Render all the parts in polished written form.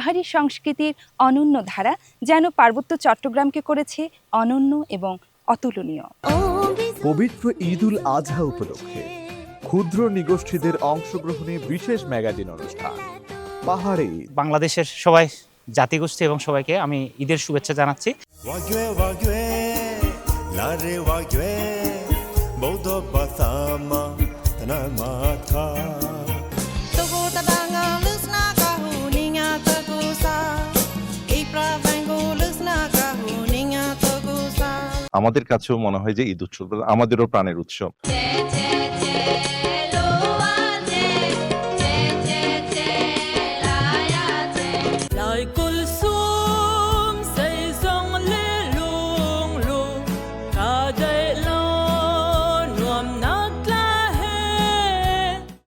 পাহাড়ি সংস্কৃতির অনন্য ধারা যেন পার্বত্য চট্টগ্রামকে করেছে অনন্য এবং অতুলনীয়। পবিত্র ঈদুল আজহা উপলক্ষে ক্ষুদ্র নিগোষ্ঠীদের অংশগ্রহণে বিশেষ ম্যাগাজিন অনুষ্ঠান পাহাড়ে। বাংলাদেশের সবাই জাতিগোষ্ঠী এবং সবাইকে আমি ঈদের শুভেচ্ছা জানাচ্ছি। আমাদের কাছেও মনে হয় যে ঈদ উৎসব আমাদেরও প্রাণের উৎসব।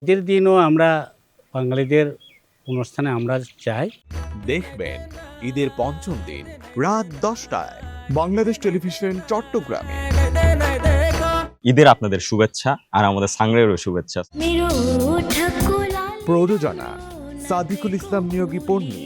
ঈদের দিনও আমরা বাঙালিদের অনুষ্ঠানে আমরা যাই। দেখবেন ঈদের পঞ্চম দিন রাত 10টায় বাংলাদেশ টেলিভিশন চট্টগ্রামে। ঈদের আপনাদের শুভেচ্ছা আর আমাদের সাংগ্রামেরও শুভেচ্ছা। প্রযোজনা সাদিকুল ইসলাম নিয়োগী পণ্যী।